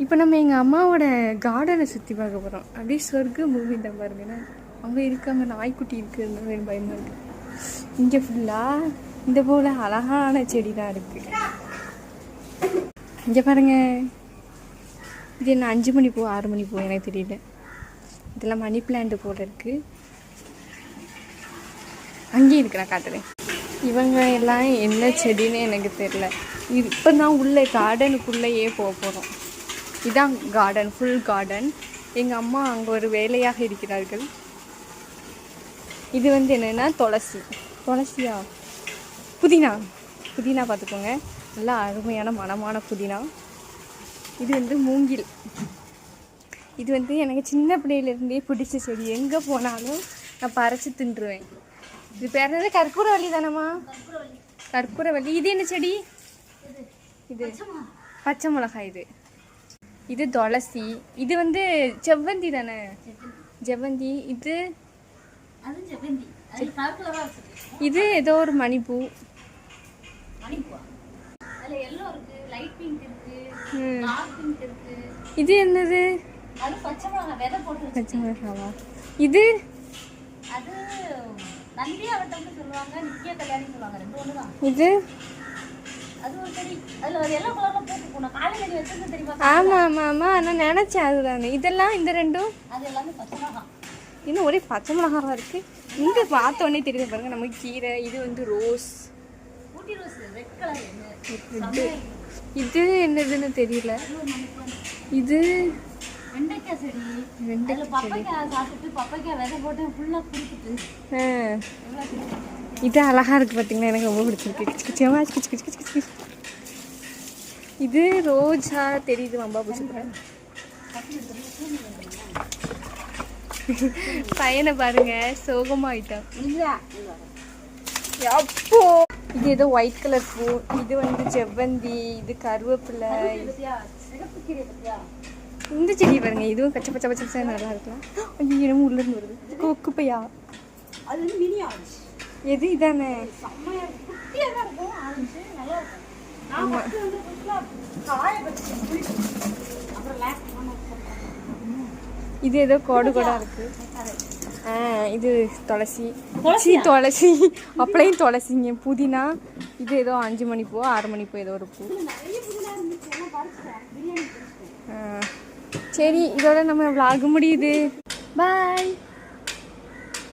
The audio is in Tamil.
இப்போ நம்ம எங்கள் அம்மாவோட கார்டனை சுற்றி பார்க்க போகிறோம். அப்படியே சொர்க்க மூவி தான் பாருங்கன்னா அங்கே இருக்காங்க, நாய்க்குட்டி இருக்குன்னு பயமாக இருக்குது. இங்கே ஃபுல்லாக இந்த போல் அழகான செடி தான் இருக்குது. இங்கே பாருங்க, இது என்ன 5 மணி பூ 6 மணி பூ எனக்கு தெரியல. இதெல்லாம் மணி பிளான்ட் போல இருக்குது. அங்கேயும் இருக்கு, நான் காட்டுறேன். இவங்க எல்லாம் என்ன செடின்னு எனக்கு தெரியல. இது இப்போ தான் உள்ளே கார்டனுக்குள்ளேயே போக போகிறோம். இதுதான் கார்டன், ஃபுல் கார்டன். எங்கள் அம்மா அங்கே ஒரு வேலையாக இருக்கிறார்கள். இது வந்து என்னென்னா துளசியா புதினா பார்த்துக்கோங்க, நல்லா அருமையான மணமான புதினா. இது வந்து மூங்கில். இது வந்து எனக்கு சின்ன பிள்ளையிலேருந்தே பிடிச்ச செடி. எங்கே போனாலும் நான் பறித்து தின்றுவேன். இது பேர் என்னது? கற்பூரவள்ளி தானம்மா? கற்பூரவள்ளி. இது என்ன செடி? இது பச்சை மிளகாய். இது துளசி. இது வந்து செவ்வந்தி தானே? செவ்வந்தி. இது ஏதோ ஒரு மணிப்பூ. இது என்னது? பச்சை மிளகாவா? இது இது ஆமா ஆமா ஆமா, நான் நினைச்சேன் அதுதானே. இதெல்லாம் இந்த ரெண்டும் இன்னும் ஒரே பச்சை மிளகாவா இருக்கு. இங்க பார்த்த உடனே தெரியுது பாருங்க நமக்கு கீரை. இது வந்து ரோஸ். இது என்னதுன்னு தெரியல. இது இது அழகா இருக்கு பார்த்தீங்கன்னா, எனக்கு ரொம்ப பிடிச்சிருக்கு. இது ரோஜா தெரியுது, வம்பா பிடிச்சிருக்கேன். பையனை பாருங்க, சோகமாயிட்டான். அப்போ இது ஏதோ ஒயிட் கலர் பூ. இது வந்து செவ்வந்தி. இது கருவேப்பிலை. இந்த செடி பாருங்க, இதுவும் பச்சை பச்சை பச்சை பச்சை நல்லா இருக்கலாம். ஐயோ, என்னமோ உள்ள இருந்து வருது. குப்பையா? எது? இதானே? இது ஏதோ கோடு கோடா இருக்கு. இது துளசி. அப்படியும் துளசிங்க. புதினா. இது ஏதோ 5 மணி பூ 6 மணி பூ ஏதோ ஒரு பூ. சரி, இதோட நம்ம vlog முடியுது. பாய்.